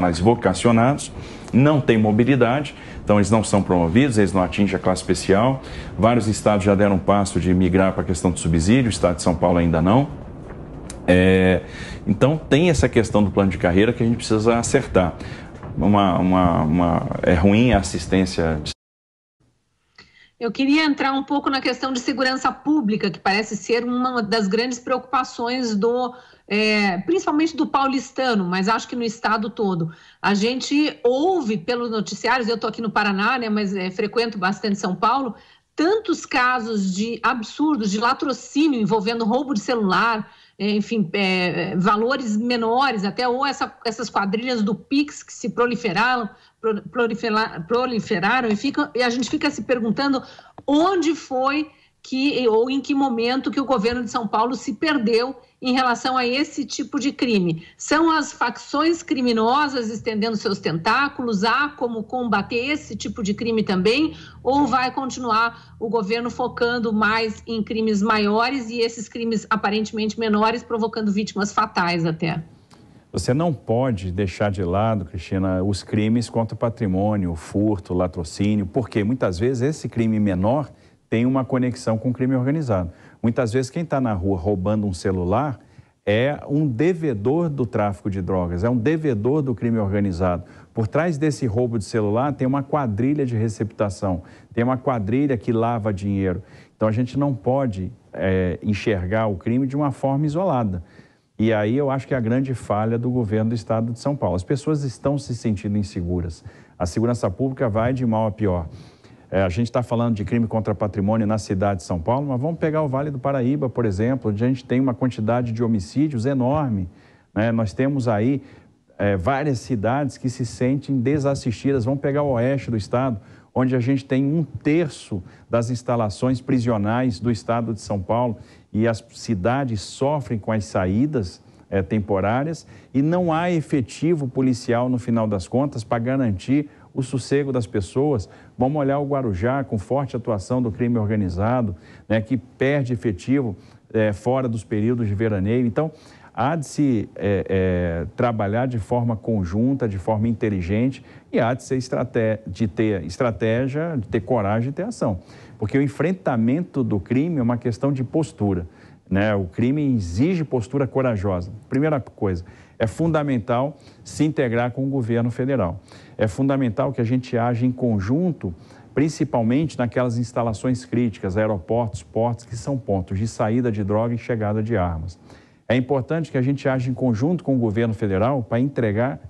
mais vocacionados, não têm mobilidade, então eles não são promovidos, eles não atingem a classe especial. Vários estados já deram um passo de migrar para a questão do subsídio, o estado de São Paulo ainda não. Então tem essa questão do plano de carreira que a gente precisa acertar. É ruim a assistência. Eu queria entrar um pouco na questão de segurança pública, que parece ser uma das grandes preocupações principalmente do paulistano, mas acho que no estado todo. A gente ouve pelos noticiários, eu estou aqui no Paraná, né, mas frequento bastante São Paulo, tantos casos de absurdos, de latrocínio envolvendo roubo de celular, enfim, valores menores, até ou essas quadrilhas do Pix que se proliferaram e a gente fica se perguntando onde foi ou em que momento que o governo de São Paulo se perdeu em relação a esse tipo de crime. São as facções criminosas estendendo seus tentáculos? Há como combater esse tipo de crime também? Ou vai continuar o governo focando mais em crimes maiores e esses crimes aparentemente menores provocando vítimas fatais até? Você não pode deixar de lado, Cristina, os crimes contra o patrimônio, o furto, o latrocínio, porque muitas vezes esse crime menor tem uma conexão com o crime organizado. Muitas vezes quem está na rua roubando um celular é um devedor do tráfico de drogas, é um devedor do crime organizado. Por trás desse roubo de celular tem uma quadrilha de receptação, tem uma quadrilha que lava dinheiro. Então a gente não pode enxergar o crime de uma forma isolada. E aí eu acho que é a grande falha do governo do estado de São Paulo. As pessoas estão se sentindo inseguras. A segurança pública vai de mal a pior. A gente está falando de crime contra patrimônio na cidade de São Paulo, mas vamos pegar o Vale do Paraíba, por exemplo, onde a gente tem uma quantidade de homicídios enorme, né? Nós temos aí várias cidades que se sentem desassistidas. Vamos pegar o oeste do estado, onde a gente tem 1/3 das instalações prisionais do estado de São Paulo e as cidades sofrem com as saídas temporárias e não há efetivo policial no final das contas para garantir o sossego das pessoas. Vamos olhar o Guarujá com forte atuação do crime organizado, né, que perde efetivo fora dos períodos de veraneio. Então, há de se trabalhar de forma conjunta, de forma inteligente e há de ter estratégia, de ter coragem de ter ação. Porque o enfrentamento do crime é uma questão de postura, né? O crime exige postura corajosa. Primeira coisa, é fundamental se integrar com o governo federal. É fundamental que a gente age em conjunto, principalmente naquelas instalações críticas, aeroportos, portos, que são pontos de saída de droga e chegada de armas. É importante que a gente age em conjunto com o governo federal para integrar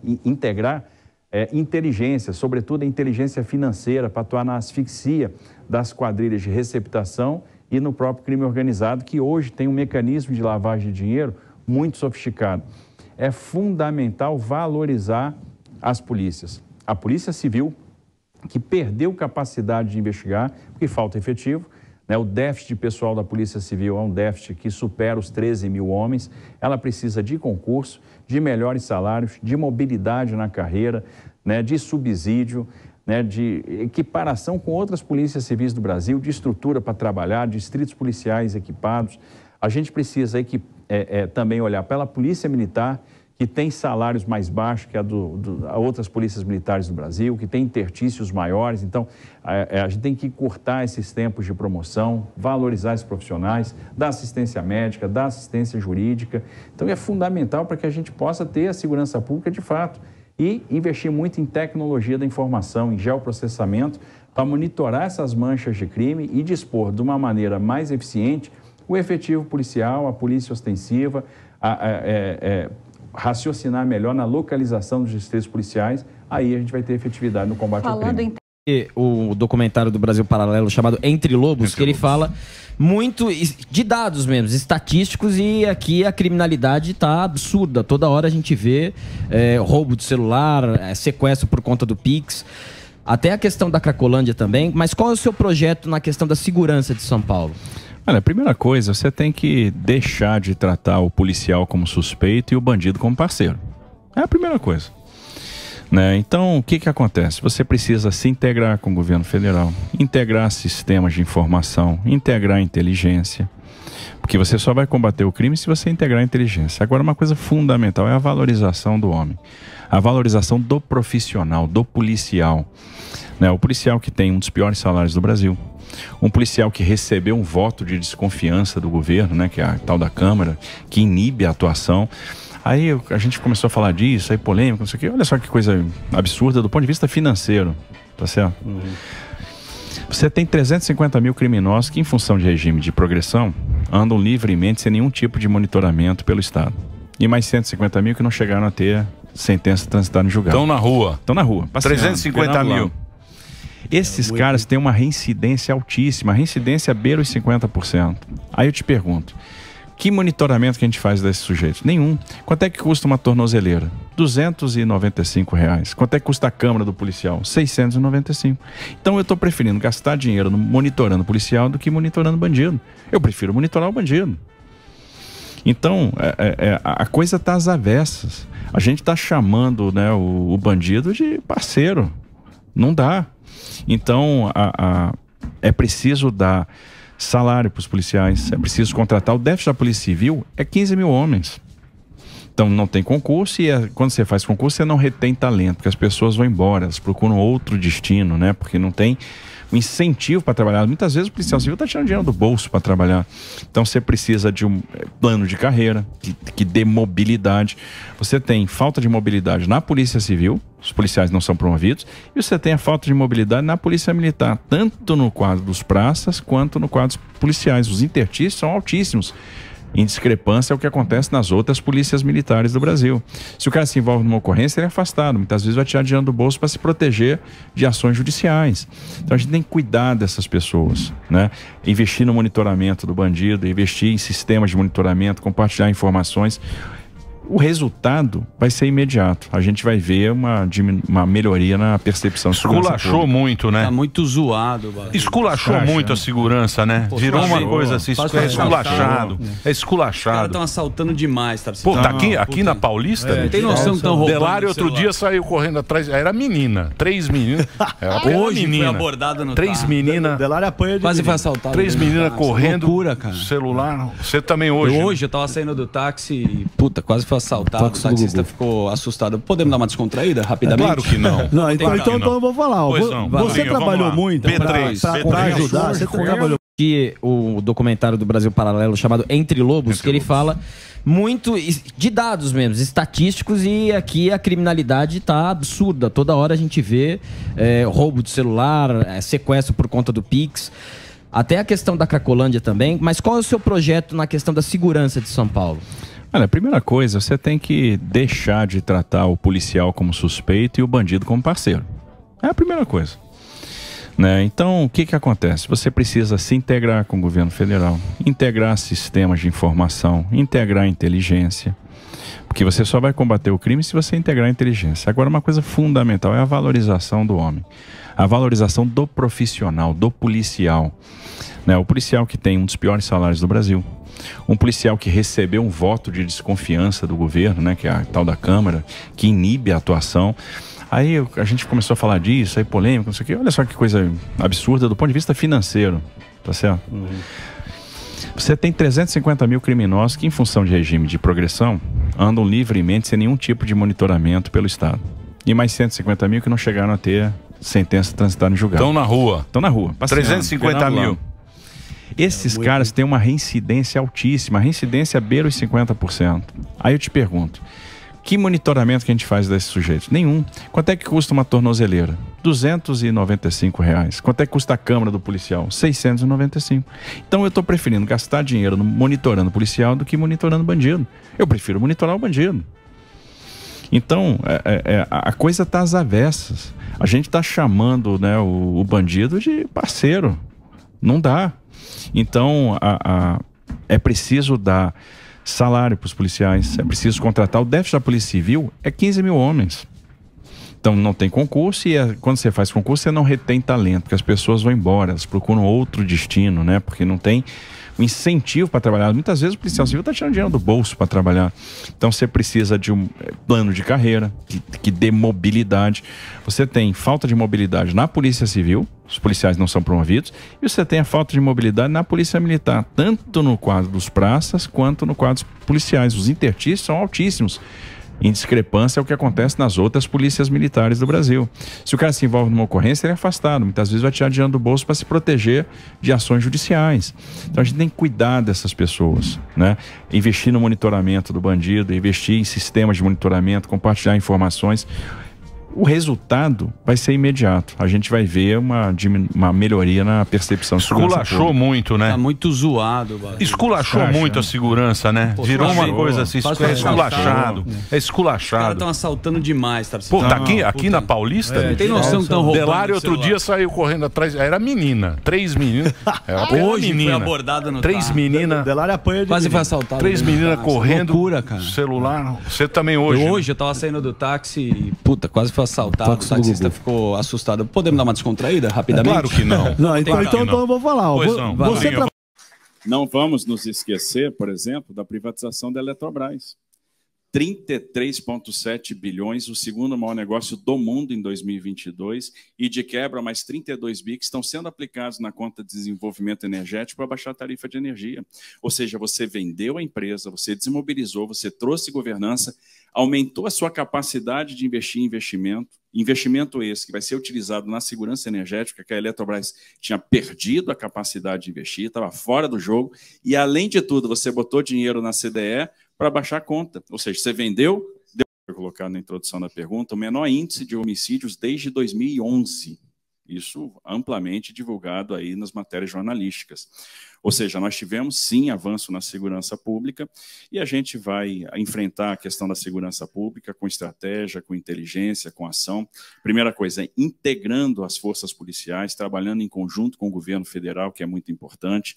inteligência, sobretudo a inteligência financeira, para atuar na asfixia das quadrilhas de receptação e no próprio crime organizado, que hoje tem um mecanismo de lavagem de dinheiro muito sofisticado. É fundamental valorizar as polícias. A Polícia Civil, que perdeu capacidade de investigar, porque falta efetivo, né? O déficit pessoal da Polícia Civil é um déficit que supera os 13 mil homens. Ela precisa de concurso, de melhores salários, de mobilidade na carreira, né? De subsídio, né? De equiparação com outras polícias civis do Brasil, de estrutura para trabalhar, distritos policiais equipados. A gente precisa também olhar pela Polícia Militar, que tem salários mais baixos que a outras polícias militares do Brasil, que tem interstícios maiores. Então, a gente tem que encurtar esses tempos de promoção, valorizar esses profissionais, da assistência médica, da assistência jurídica. Então, é fundamental para que a gente possa ter a segurança pública de fato e investir muito em tecnologia da informação, em geoprocessamento, para monitorar essas manchas de crime e dispor de uma maneira mais eficiente o efetivo policial, a polícia ostensiva, raciocinar melhor na localização dos distritos policiais, aí a gente vai ter efetividade no combate ao crime. O documentário do Brasil Paralelo chamado Entre Lobos, que ele fala muito de dados mesmo, estatísticos, e aqui a criminalidade está absurda. Toda hora a gente vê roubo de celular, sequestro por conta do Pix, até a questão da Cracolândia também. Mas qual é o seu projeto na questão da segurança de São Paulo? Olha, a primeira coisa, você tem que deixar de tratar o policial como suspeito e o bandido como parceiro. É a primeira coisa. Né? Então, o que acontece? Você precisa se integrar com o governo federal, integrar sistemas de informação, integrar inteligência, Porque você só vai combater o crime se você integrar a inteligência. Agora, uma coisa fundamental é a valorização do homem. A valorização do profissional, do policial. Né? O policial que tem um dos piores salários do Brasil. Um policial que recebeu um voto de desconfiança do governo, né? Que é a tal da Câmara, que inibe a atuação. Aí a gente começou a falar disso, aí polêmica, não sei o quê. Olha só que coisa absurda do ponto de vista financeiro, tá certo? Você tem 350 mil criminosos que, em função de regime de progressão, andam livremente sem nenhum tipo de monitoramento pelo Estado. E mais 150 mil que não chegaram a ter sentença transitada em julgado. Estão na rua. Estão na rua. 350 mil. Esses caras têm uma reincidência altíssima. A reincidência beira os 50%. Aí eu te pergunto, que monitoramento que a gente faz desses sujeitos? Nenhum. Quanto é que custa uma tornozeleira? R$295. Quanto é que custa a câmara do policial? R$695. Então eu estou preferindo gastar dinheiro monitorando o policial do que monitorando o bandido. Eu prefiro monitorar o bandido. Então, a coisa está às avessas. A gente está chamando, né, o bandido de parceiro. Não dá. Então, é preciso dar salário para os policiais, é preciso contratar. O déficit da Polícia Civil é 15 mil homens. Então não tem concurso e quando você faz concurso você não retém talento, porque as pessoas vão embora, elas procuram outro destino, né? Porque não tem um incentivo para trabalhar. Muitas vezes o policial civil está tirando dinheiro do bolso para trabalhar. Então você precisa de um plano de carreira que dê mobilidade. Você tem falta de mobilidade na Polícia Civil, os policiais não são promovidos, e você tem a falta de mobilidade na Polícia Militar, tanto no quadro dos praças quanto no quadro dos policiais. Os intertícios são altíssimos, em discrepância ao que acontece nas outras polícias militares do Brasil. Se o cara se envolve numa ocorrência, ele é afastado. Muitas vezes vai tirar dinheiro do bolso para se proteger de ações judiciais. Então a gente tem que cuidar dessas pessoas, né? Investir no monitoramento do bandido, investir em sistemas de monitoramento, compartilhar informações. O resultado vai ser imediato. A gente vai ver uma melhoria na percepção de segurança pública. Esculachou muito, né? Tá muito zoado. Esculachou muito a segurança, né? Virou uma coisa assim, é esculachado. É esculachado. Os caras estão assaltando demais, tá? Pô, tá aqui na Paulista? Tem noção que estão roubando. Delário outro dia saiu correndo atrás, era menina. 3 meninas. Hoje foi abordada no 3 meninas. Delário apanha de quase foi assaltado. 3 meninas correndo. Loucura, cara. Celular. Você também hoje. Eu tava saindo do táxi e, puta, quase foi assaltado. O taxista ficou assustado. Podemos dar uma descontraída rapidamente? Claro que não. Então eu vou falar. Você trabalhou muito para ajudar. Você trabalhou. Que o documentário do Brasil Paralelo chamado Entre Lobos, que ele fala muito de dados mesmo, estatísticos, e aqui a criminalidade tá absurda. Toda hora a gente vê roubo de celular, sequestro por conta do Pix. Até a questão da Cracolândia também. Mas qual é o seu projeto na questão da segurança de São Paulo? Olha, a primeira coisa, você tem que deixar de tratar o policial como suspeito e o bandido como parceiro. É a primeira coisa. Né? Então, o que acontece? Você precisa se integrar com o governo federal, integrar sistemas de informação, integrar a inteligência, porque você só vai combater o crime se você integrar a inteligência. Agora, uma coisa fundamental é a valorização do homem, a valorização do profissional, do policial. Né? O policial que tem um dos piores salários do Brasil. Um policial que recebeu um voto de desconfiança do governo, né, que é a tal da Câmara, que inibe a atuação. Aí a gente começou a falar disso, aí polêmica, não sei o quê. Olha só que coisa absurda do ponto de vista financeiro, tá certo? Você tem 350 mil criminosos que, em função de regime de progressão, andam livremente sem nenhum tipo de monitoramento pelo Estado. E mais 150 mil que não chegaram a ter sentença transitada em julgado. Estão na rua. Estão na rua. 350 mil. Esses caras têm uma reincidência altíssima. A reincidência beira os 50%. Aí eu te pergunto, que monitoramento que a gente faz desses sujeitos? Nenhum. Quanto é que custa uma tornozeleira? R$295. Quanto é que custa a câmara do policial? R$695. Então eu estou preferindo gastar dinheiro monitorando o policial do que monitorando o bandido. Eu prefiro monitorar o bandido. Então, a coisa está às avessas. A gente está chamando, né, o bandido de parceiro. Não dá. Então, é preciso dar salário para os policiais, é preciso contratar. O déficit da Polícia Civil é 15 mil homens. Então não tem concurso e quando você faz concurso você não retém talento, porque as pessoas vão embora, elas procuram outro destino, né? Porque não tem um incentivo para trabalhar. Muitas vezes o policial civil está tirando dinheiro do bolso para trabalhar. Então você precisa de um plano de carreira que dê mobilidade. Você tem falta de mobilidade na Polícia Civil, os policiais não são promovidos, e você tem a falta de mobilidade na Polícia Militar, tanto no quadro dos praças quanto no quadro dos policiais. Os intertícios são altíssimos, em discrepância ao que acontece nas outras polícias militares do Brasil. Se o cara se envolve numa ocorrência, ele é afastado. Muitas vezes vai tirar dinheiro do bolso para se proteger de ações judiciais. Então a gente tem que cuidar dessas pessoas, né? Investir no monitoramento do bandido, investir em sistemas de monitoramento, compartilhar informações. O resultado vai ser imediato. A gente vai ver uma melhoria na percepção de segurança pública. Esculachou muito, né? Tá muito zoado. Esculachou muito a segurança, né? Pô, virou uma coisa assim, esculachado. É esculachado. Os caras estão assaltando demais, tá? Pô, tá aqui na Paulista? Não tem noção que estão roubando. Delário outro dia saiu correndo atrás. Era menina. 3 meninas. Hoje foi abordada no 3 meninas. Delário apanha de quase foi assaltado. 3 meninas correndo. Loucura, cara. Celular. Você também hoje. Hoje eu tava saindo do táxi e, puta, quase foi assaltado. O taxista ficou assustado. Podemos dar uma descontraída rapidamente? Claro que não. Então eu vou falar. Não vamos nos esquecer, por exemplo, da privatização da Eletrobras. 33,7 bilhões, o segundo maior negócio do mundo em 2022, e de quebra mais 32 bi que estão sendo aplicados na conta de desenvolvimento energético para baixar a tarifa de energia. Ou seja, você vendeu a empresa, você desmobilizou, você trouxe governança, aumentou a sua capacidade de investir em investimento esse que vai ser utilizado na segurança energética, que a Eletrobras tinha perdido a capacidade de investir, estava fora do jogo, e além de tudo, você botou dinheiro na CDE para baixar a conta. Ou seja, você vendeu, foi colocado na introdução da pergunta, o menor índice de homicídios desde 2011. Isso amplamente divulgado aí nas matérias jornalísticas. Ou seja, nós tivemos sim avanço na segurança pública e a gente vai enfrentar a questão da segurança pública com estratégia, com inteligência, com ação. Primeira coisa, integrando as forças policiais, trabalhando em conjunto com o governo federal, que é muito importante,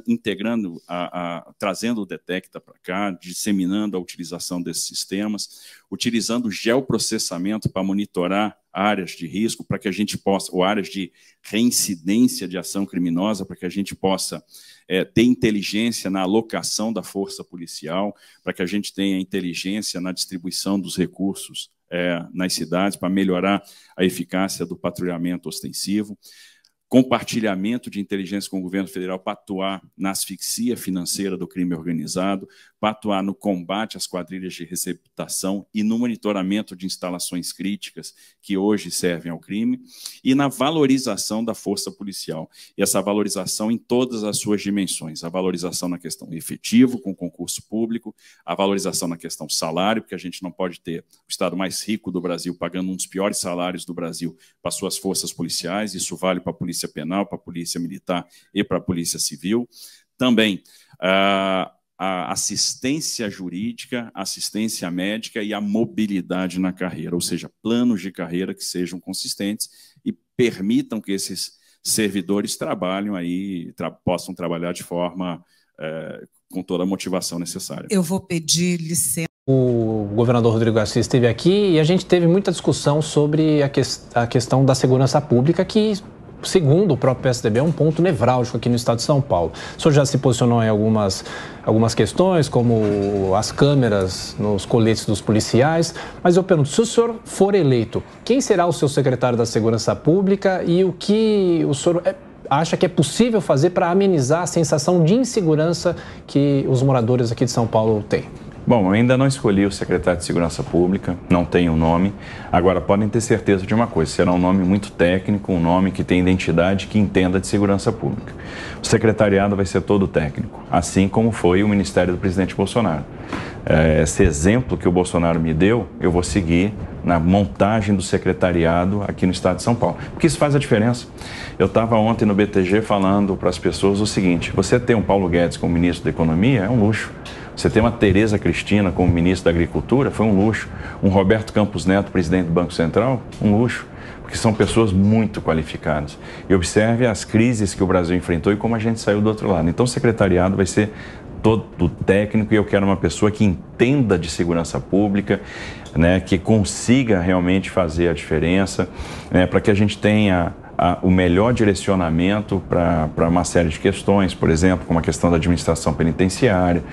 integrando, trazendo o Detecta para cá, disseminando a utilização desses sistemas, utilizando o geoprocessamento para monitorar áreas de risco, para que a gente possa, ou áreas de reincidência de ação criminosa, para que a gente possa ter inteligência na alocação da força policial, para que a gente tenha inteligência na distribuição dos recursos nas cidades, para melhorar a eficácia do patrulhamento ostensivo, compartilhamento de inteligência com o governo federal para atuar na asfixia financeira do crime organizado, para atuar no combate às quadrilhas de receptação e no monitoramento de instalações críticas que hoje servem ao crime, e na valorização da força policial. E essa valorização em todas as suas dimensões. A valorização na questão efetivo, com concurso público, a valorização na questão salário, porque a gente não pode ter o estado mais rico do Brasil pagando um dos piores salários do Brasil para suas forças policiais. Isso vale para a Polícia Penal, para a Polícia Militar e para a Polícia Civil. Também a assistência jurídica, assistência médica e a mobilidade na carreira, ou seja, planos de carreira que sejam consistentes e permitam que esses servidores trabalhem aí, possam trabalhar de forma com toda a motivação necessária. Eu vou pedir licença. O governador Rodrigo Garcia esteve aqui e a gente teve muita discussão sobre a questão da segurança pública, que, segundo o próprio PSDB, é um ponto nevrálgico aqui no estado de São Paulo. O senhor já se posicionou em algumas questões, como as câmeras nos coletes dos policiais, mas eu pergunto, se o senhor for eleito, quem será o seu secretário da Segurança Pública e o que o senhor acha que é possível fazer para amenizar a sensação de insegurança que os moradores aqui de São Paulo têm? Bom, eu ainda não escolhi o secretário de Segurança Pública, não tenho um nome. Agora, podem ter certeza de uma coisa, será um nome muito técnico, um nome que tem identidade, que entenda de segurança pública. O secretariado vai ser todo técnico, assim como foi o Ministério do presidente Bolsonaro. Esse exemplo que o Bolsonaro me deu, eu vou seguir na montagem do secretariado aqui no estado de São Paulo, porque isso faz a diferença. Eu estava ontem no BTG falando para as pessoas o seguinte: você ter um Paulo Guedes como ministro da Economia é um luxo. Você tem uma Tereza Cristina como ministro da Agricultura, foi um luxo. Um Roberto Campos Neto, presidente do Banco Central, um luxo. Porque são pessoas muito qualificadas. E observe as crises que o Brasil enfrentou e como a gente saiu do outro lado. Então o secretariado vai ser todo técnico e eu quero uma pessoa que entenda de segurança pública, né, que consiga realmente fazer a diferença, né, para que a gente tenha o melhor direcionamento para uma série de questões, por exemplo, como a questão da administração penitenciária,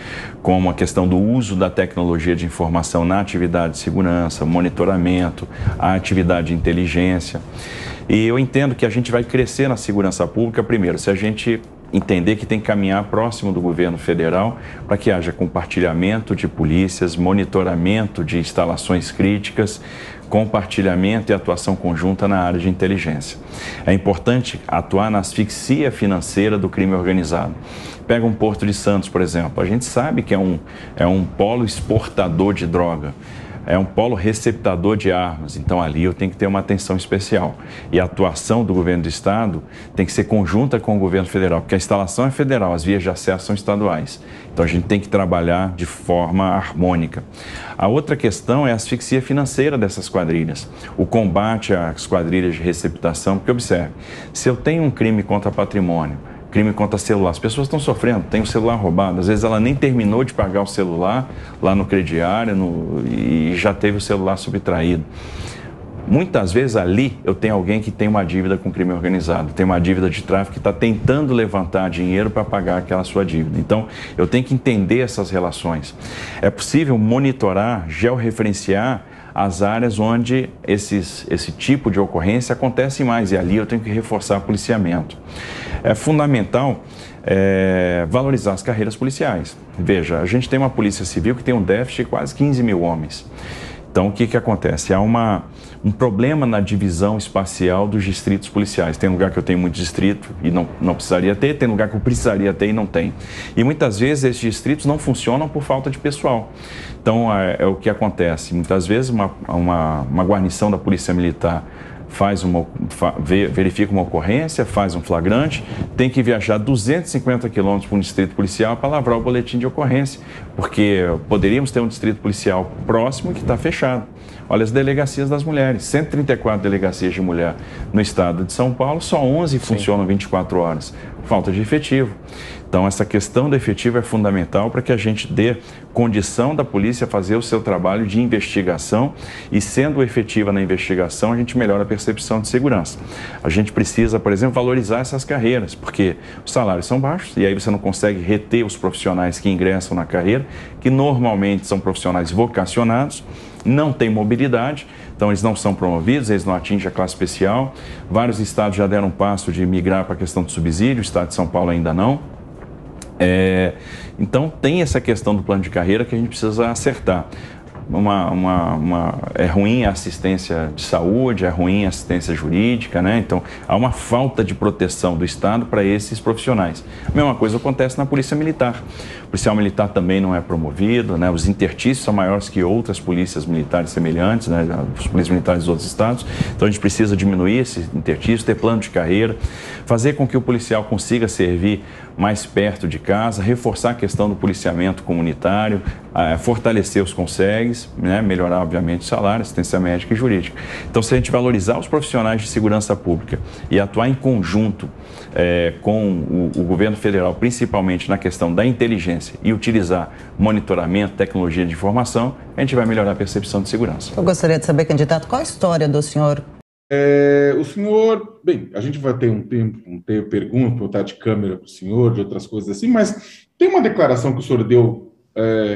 como a questão do uso da tecnologia de informação na atividade de segurança, monitoramento, a atividade de inteligência. E eu entendo que a gente vai crescer na segurança pública, primeiro, se a gente entender que tem que caminhar próximo do governo federal para que haja compartilhamento de polícias, monitoramento de instalações críticas, compartilhamento e atuação conjunta na área de inteligência. É importante atuar na asfixia financeira do crime organizado. Pega um Porto de Santos, por exemplo. A gente sabe que é um polo exportador de droga. É um polo receptador de armas, então ali eu tenho que ter uma atenção especial. E a atuação do governo do estado tem que ser conjunta com o governo federal, porque a instalação é federal, as vias de acesso são estaduais. Então a gente tem que trabalhar de forma harmônica. A outra questão é a asfixia financeira dessas quadrilhas, o combate às quadrilhas de receptação, porque observe, se eu tenho um crime contra patrimônio, crime contra celular. As pessoas estão sofrendo, tem o celular roubado. Às vezes ela nem terminou de pagar o celular lá no crediário e já teve o celular subtraído. Muitas vezes ali eu tenho alguém que tem uma dívida com crime organizado, tem uma dívida de tráfico que está tentando levantar dinheiro para pagar aquela sua dívida. Então, eu tenho que entender essas relações. É possível monitorar, georreferenciar as áreas onde esse tipo de ocorrência acontece mais, e ali eu tenho que reforçar o policiamento. É fundamental valorizar as carreiras policiais. Veja, a gente tem uma polícia civil que tem um déficit de quase 15 mil homens. Então, o que acontece? Há um problema na divisão espacial dos distritos policiais. Tem lugar que eu tenho muito distrito e não precisaria ter, tem lugar que eu precisaria ter e não tem. E muitas vezes esses distritos não funcionam por falta de pessoal. Então, é o que acontece. Muitas vezes uma guarnição da Polícia Militar verifica uma ocorrência, faz um flagrante, tem que viajar 250 quilômetros para um distrito policial para lavrar o boletim de ocorrência, porque poderíamos ter um distrito policial próximo que está fechado. Olha as delegacias das mulheres, 134 delegacias de mulher no estado de São Paulo, só 11 funcionam 24 horas, falta de efetivo. Então, essa questão do efetivo é fundamental para que a gente dê condição da polícia fazer o seu trabalho de investigação e, sendo efetiva na investigação, a gente melhora a percepção de segurança. A gente precisa, por exemplo, valorizar essas carreiras, porque os salários são baixos e aí você não consegue reter os profissionais que ingressam na carreira, que normalmente são profissionais vocacionados, não têm mobilidade, então eles não são promovidos, eles não atingem a classe especial. Vários estados já deram um passo de migrar para a questão do subsídio, o estado de São Paulo ainda não. Então tem essa questão do plano de carreira que a gente precisa acertar. É ruim a assistência de saúde, é ruim a assistência jurídica, né? Então há uma falta de proteção do Estado para esses profissionais. A mesma coisa acontece na Polícia Militar. O policial militar também não é promovido, né? Os interstícios são maiores que outras polícias militares semelhantes, né? Os polícias militares dos outros estados. Então a gente precisa diminuir esse interstício, ter plano de carreira, fazer com que o policial consiga servir mais perto de casa, reforçar a questão do policiamento comunitário, fortalecer os CONSEGs, né? Melhorar, obviamente, o salário, assistência médica e jurídica. Então, se a gente valorizar os profissionais de segurança pública e atuar em conjunto com o governo federal, principalmente na questão da inteligência, e utilizar monitoramento, tecnologia de informação, a gente vai melhorar a percepção de segurança. Eu gostaria de saber, candidato, qual a história do senhor? O senhor, bem, a gente vai ter um tempo, pergunta, botar de câmera para o senhor, de outras coisas assim, mas tem uma declaração que o senhor deu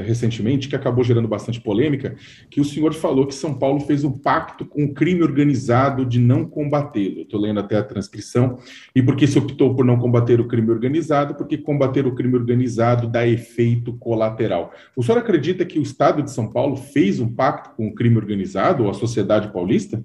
recentemente, que acabou gerando bastante polêmica, que o senhor falou que São Paulo fez um pacto com o crime organizado de não combatê-lo. Estou lendo até a transcrição. E por que se optou por não combater o crime organizado? Porque combater o crime organizado dá efeito colateral. O senhor acredita que o Estado de São Paulo fez um pacto com o crime organizado ou a sociedade paulista?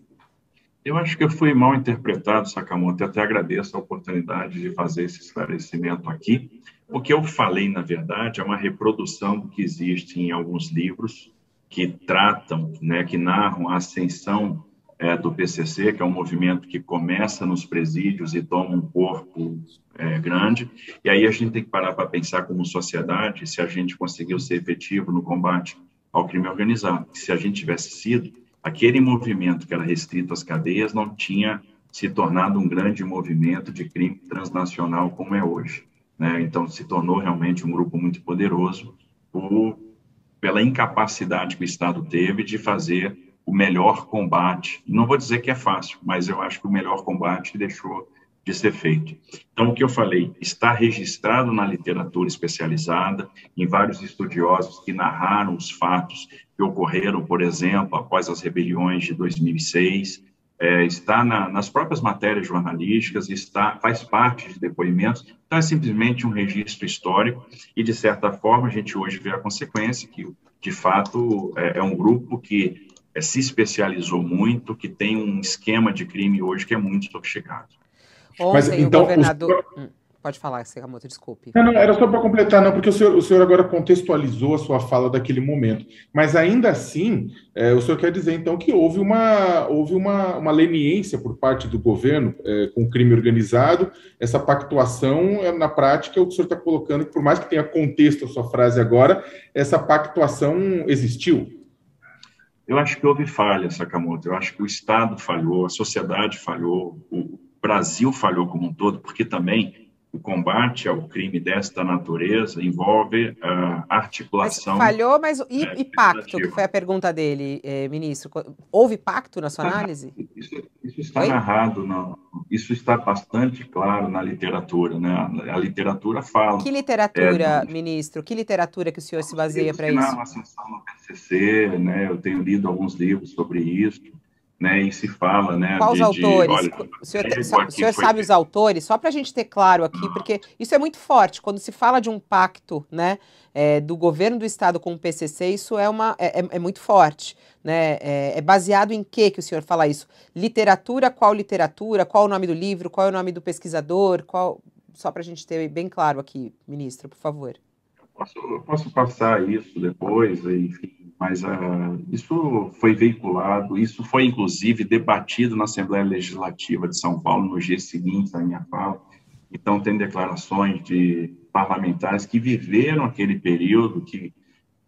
Eu acho que eu fui mal interpretado, Sakamoto, e até agradeço a oportunidade de fazer esse esclarecimento aqui. O que eu falei, na verdade, é uma reprodução do que existe em alguns livros que tratam, né, que narram a ascensão do PCC, que é um movimento que começa nos presídios e toma um corpo grande. E aí a gente tem que parar para pensar como sociedade se a gente conseguiu ser efetivo no combate ao crime organizado. Se a gente tivesse sido, aquele movimento que era restrito às cadeias não tinha se tornado um grande movimento de crime transnacional como é hoje, né? Então, se tornou realmente um grupo muito poderoso pela incapacidade que o Estado teve de fazer o melhor combate. Não vou dizer que é fácil, mas eu acho que o melhor combate deixou de ser feito. Então, o que eu falei está registrado na literatura especializada, em vários estudiosos que narraram os fatos que ocorreram, por exemplo, após as rebeliões de 2006, está nas próprias matérias jornalísticas, faz parte de depoimentos, então é simplesmente um registro histórico e, de certa forma, a gente hoje vê a consequência que, de fato, é um grupo que se especializou muito, que tem um esquema de crime hoje que é muito sofisticado. Ontem, mas, então, o governador... Pode falar, Sakamoto, desculpe. Não, era só para completar, não, porque o senhor agora contextualizou a sua fala daquele momento. Mas ainda assim, o senhor quer dizer, então, que houve uma leniência por parte do governo com o crime organizado, essa pactuação, na prática, o que o senhor está colocando, que por mais que tenha contexto a sua frase agora, essa pactuação existiu? Eu acho que houve falha, Sakamoto. Eu acho que o Estado falhou, a sociedade falhou, o Brasil falhou como um todo, porque também o combate ao crime desta natureza envolve a articulação... Mas falhou, mas e pacto, que foi a pergunta dele, ministro? Houve pacto na sua análise? Isso está narrado, isso está bastante claro na literatura, né? A literatura fala... Que literatura, ministro? Que literatura que o senhor se baseia para isso? Na ascensão no PCC, né? Eu tenho lido alguns livros sobre isso. Né, e se fala, né? Quais autores? Olha, o senhor sabe os autores? Só para a gente ter claro aqui, porque isso é muito forte. Quando se fala de um pacto, né, do governo do Estado com o PCC, isso é muito forte. Né? É baseado em que o senhor fala isso? Literatura? Qual o nome do livro? Qual é o nome do pesquisador? Só para a gente ter bem claro aqui, ministro, por favor. Eu posso passar isso depois, enfim. Mas isso foi veiculado, isso foi, inclusive, debatido na Assembleia Legislativa de São Paulo nos dias seguintes à minha fala. Então, tem declarações de parlamentares que viveram aquele período, que,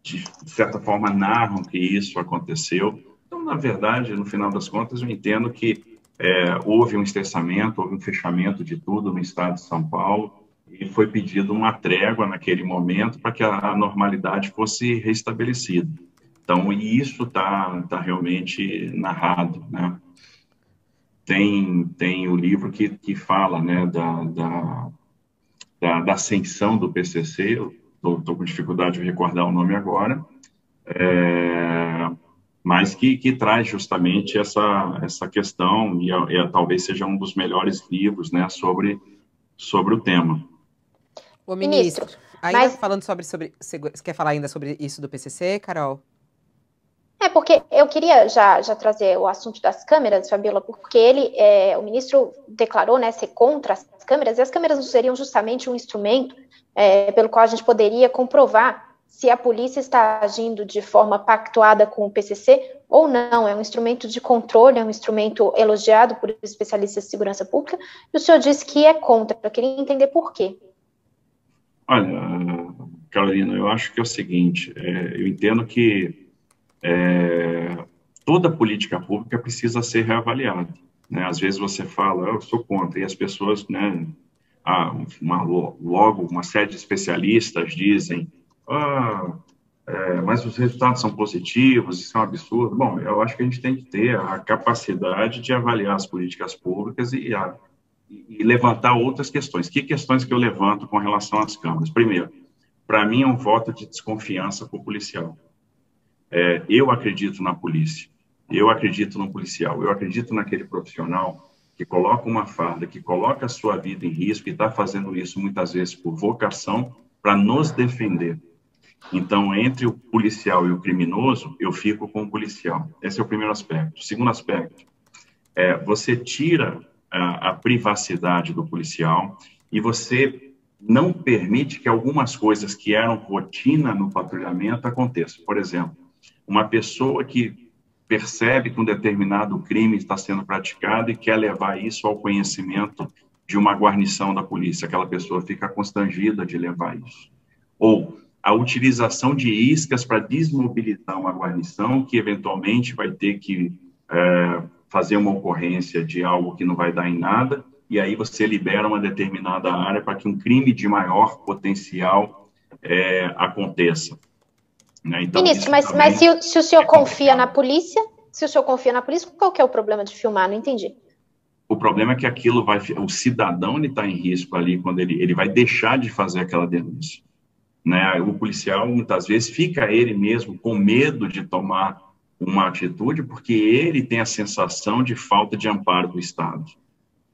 de certa forma, narram que isso aconteceu. Então, na verdade, no final das contas, eu entendo que houve um estressamento, houve um fechamento de tudo no estado de São Paulo, e foi pedido uma trégua naquele momento para que a normalidade fosse restabelecida. Então, e isso tá realmente narrado, né? Tem o livro que fala, né, da ascensão do PCC, eu estou com dificuldade de recordar o nome agora, mas que traz justamente essa questão, e talvez seja um dos melhores livros, né, sobre o tema. Ô, ministro, ainda falando sobre... Você quer falar ainda sobre isso do PCC, Carol? Porque eu queria já trazer o assunto das câmeras, Fabíola, porque o ministro declarou, né, ser contra as câmeras, e as câmeras não seriam justamente um instrumento pelo qual a gente poderia comprovar se a polícia está agindo de forma pactuada com o PCC ou não. É um instrumento de controle, é um instrumento elogiado por especialistas de segurança pública, e o senhor disse que é contra. Eu queria entender por quê. Olha, Carolina, eu acho que é o seguinte, eu entendo que toda política pública precisa ser reavaliada, né? Às vezes você fala, eu sou contra, e as pessoas, né, logo uma série de especialistas dizem, mas os resultados são positivos, isso é um absurdo. Bom, eu acho que a gente tem que ter a capacidade de avaliar as políticas públicas e levantar outras questões. Que questões que eu levanto com relação às câmaras? Primeiro, para mim é um voto de desconfiança com o policial. Eu acredito na polícia, eu acredito no policial, eu acredito naquele profissional que coloca uma farda, que coloca a sua vida em risco e está fazendo isso muitas vezes por vocação para nos defender. Então, entre o policial e o criminoso, eu fico com o policial. Esse é o primeiro aspecto. O segundo aspecto, você tira a privacidade do policial e você não permite que algumas coisas que eram rotina no patrulhamento aconteçam. Por exemplo, uma pessoa que percebe que um determinado crime está sendo praticado e quer levar isso ao conhecimento de uma guarnição da polícia, aquela pessoa fica constrangida de levar isso. Ou a utilização de iscas para desmobilizar uma guarnição que eventualmente vai ter que fazer uma ocorrência de algo que não vai dar em nada, e aí você libera uma determinada área para que um crime de maior potencial aconteça. Né? Então, ministro, mas se o senhor confia na polícia, Se o senhor confia na polícia, qual que é o problema de filmar? Não entendi. O problema é que aquilo vai... O cidadão está em risco ali quando ele vai deixar de fazer aquela denúncia. Né? O policial, muitas vezes, fica ele mesmo com medo de tomar uma atitude porque ele tem a sensação de falta de amparo do Estado.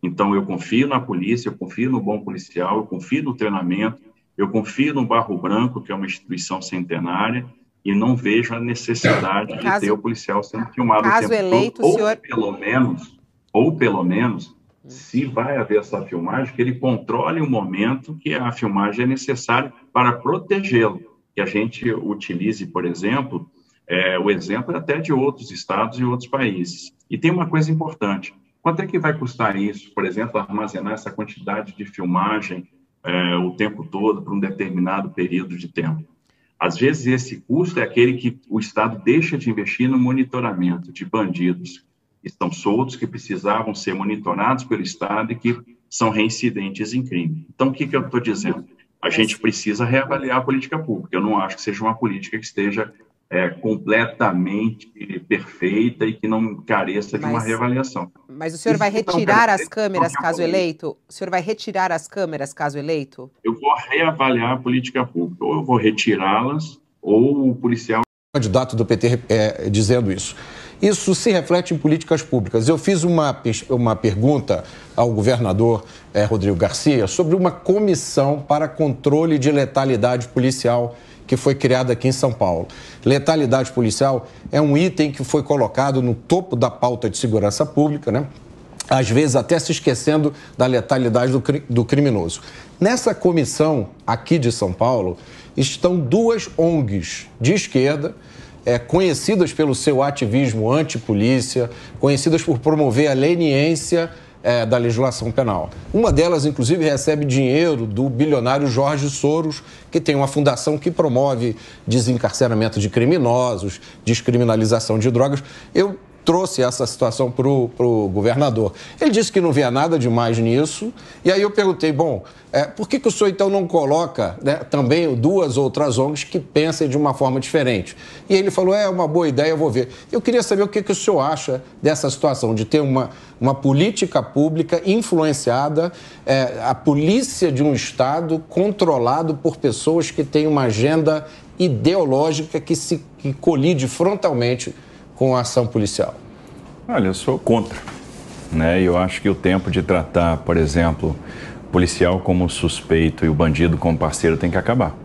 Então, eu confio na polícia, eu confio no bom policial, eu confio no treinamento, eu confio no Barro Branco, que é uma instituição centenária, e não vejo a necessidade de ter o policial sendo filmado o tempo eleito, todo, senhor... ou pelo menos, se vai haver essa filmagem, que ele controle o momento que a filmagem é necessária para protegê-lo. Que a gente utilize, por exemplo, o exemplo até de outros estados e outros países. E tem uma coisa importante. Quanto é que vai custar isso, por exemplo, armazenar essa quantidade de filmagem o tempo todo por um determinado período de tempo? Às vezes, esse custo é aquele que o Estado deixa de investir no monitoramento de bandidos que estão soltos, que precisavam ser monitorados pelo Estado e que são reincidentes em crime. Então, o que eu estou dizendo? A gente precisa reavaliar a política pública. Eu não acho que seja uma política que esteja completamente perfeita e que não careça de uma reavaliação. Mas o senhor vai retirar as câmeras caso eleito? O senhor vai retirar as câmeras caso eleito? Eu vou reavaliar a política pública. Ou eu vou retirá-las, ou o policial... O candidato do PT dizendo isso. Isso se reflete em políticas públicas. Eu fiz uma pergunta ao governador Rodrigo Garcia sobre uma comissão para controle de letalidade policial que foi criada aqui em São Paulo. Letalidade policial é um item que foi colocado no topo da pauta de segurança pública, né? Às vezes até se esquecendo da letalidade do criminoso. Nessa comissão aqui de São Paulo estão duas ONGs de esquerda, conhecidas pelo seu ativismo antipolícia, conhecidas por promover a leniência da legislação penal. Uma delas, inclusive, recebe dinheiro do bilionário Jorge Soros, que tem uma fundação que promove desencarceramento de criminosos, descriminalização de drogas. Eu trouxe essa situação para o governador. Ele disse que não via nada demais nisso, e aí eu perguntei, bom, por que o senhor então não coloca, né, também duas outras ONGs que pensem de uma forma diferente? E ele falou, é uma boa ideia, eu vou ver. Eu queria saber o que o senhor acha dessa situação, de ter uma política pública influenciada, a polícia de um Estado controlado por pessoas que têm uma agenda ideológica que colide frontalmente com a ação policial. Olha, eu sou contra, né? Eu acho que o tempo de tratar, por exemplo, o policial como suspeito e o bandido como parceiro tem que acabar.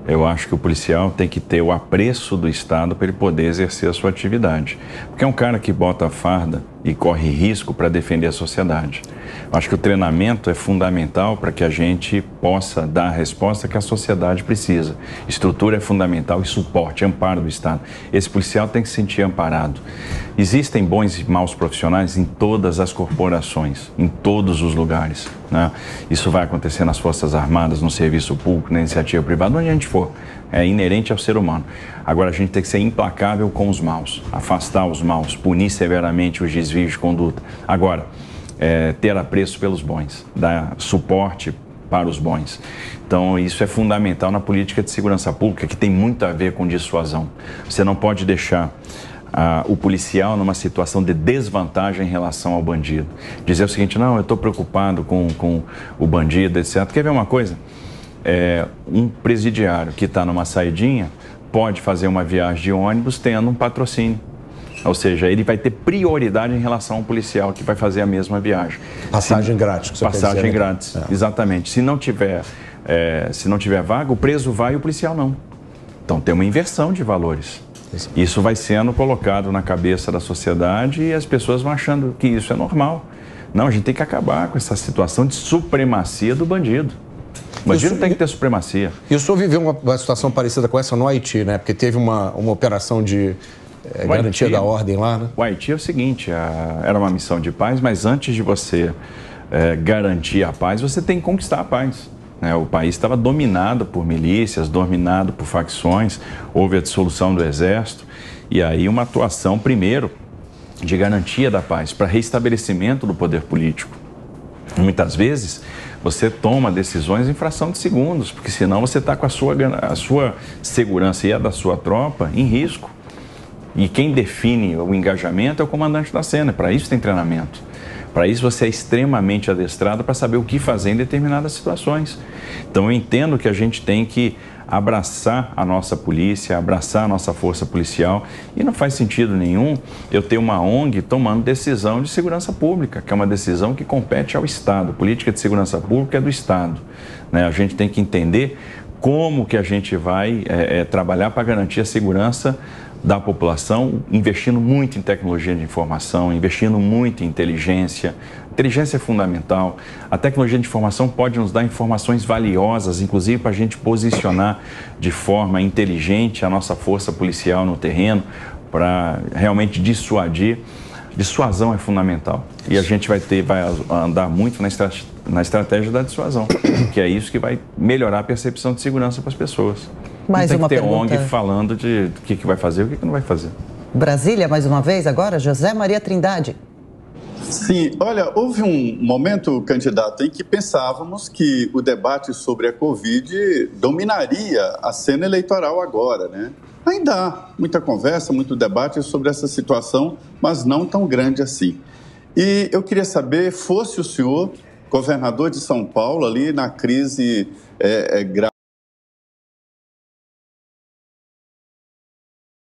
Eu acho que o policial tem que ter o apreço do Estado para ele poder exercer a sua atividade. Porque é um cara que bota a farda e corre risco para defender a sociedade. Eu acho que o treinamento é fundamental para que a gente possa dar a resposta que a sociedade precisa. Estrutura é fundamental e suporte, amparo do Estado. Esse policial tem que se sentir amparado. Existem bons e maus profissionais em todas as corporações, em todos os lugares, né? Isso vai acontecer nas Forças Armadas, no serviço público, na iniciativa privada, onde a gente for. É inerente ao ser humano. Agora, a gente tem que ser implacável com os maus, afastar os maus, punir severamente os desvios de conduta. Agora, ter apreço pelos bons, dar suporte para os bons. Então, isso é fundamental na política de segurança pública, que tem muito a ver com dissuasão. Você não pode deixar o policial numa situação de desvantagem em relação ao bandido. Dizer o seguinte, não, eu estou preocupado com o bandido, etc. Quer ver uma coisa? Um presidiário que está numa saidinha pode fazer uma viagem de ônibus tendo um patrocínio. Ou seja, ele vai ter prioridade em relação ao policial que vai fazer a mesma viagem. Passagem grátis. Que você passagem quer dizer, grátis, né? Exatamente. Se não tiver vaga, o preso vai e o policial não. Então tem uma inversão de valores. Isso vai sendo colocado na cabeça da sociedade e as pessoas vão achando que isso é normal. Não, a gente tem que acabar com essa situação de supremacia do bandido. O bandido tem que ter supremacia. E o senhor viveu uma situação parecida com essa no Haiti, né? Porque teve uma operação de garantia da ordem lá, né? O Haiti é o seguinte, era uma missão de paz, mas antes de você garantir a paz, você tem que conquistar a paz. O país estava dominado por milícias, dominado por facções, houve a dissolução do exército e aí uma atuação, primeiro, de garantia da paz, para restabelecimento do poder político. Muitas vezes, você toma decisões em fração de segundos, porque senão você está com a sua segurança e a da sua tropa em risco. E quem define o engajamento é o comandante da cena. Para isso tem treinamento. Para isso você é extremamente adestrado para saber o que fazer em determinadas situações. Então eu entendo que a gente tem que abraçar a nossa polícia, abraçar a nossa força policial, e não faz sentido nenhum eu ter uma ONG tomando decisão de segurança pública, que é uma decisão que compete ao Estado. Política de segurança pública é do Estado, né? A gente tem que entender como que a gente vai trabalhar para garantir a segurança da população, investindo muito em tecnologia de informação, investindo muito em inteligência. Inteligência é fundamental. A tecnologia de informação pode nos dar informações valiosas, inclusive para a gente posicionar de forma inteligente a nossa força policial no terreno, para realmente dissuadir. Dissuasão é fundamental. E a gente vai andar muito na estratégia da dissuasão, que é isso que vai melhorar a percepção de segurança para as pessoas. Mais não tem uma que ter pergunta. ONG falando de o que vai fazer e o que não vai fazer. Brasília, mais uma vez, agora, José Maria Trindade. Sim, olha, houve um momento, candidato, em que pensávamos que o debate sobre a Covid dominaria a cena eleitoral agora, né? Ainda há muita conversa, muito debate sobre essa situação, mas não tão grande assim. E eu queria saber, fosse o senhor governador de São Paulo ali na crise grave,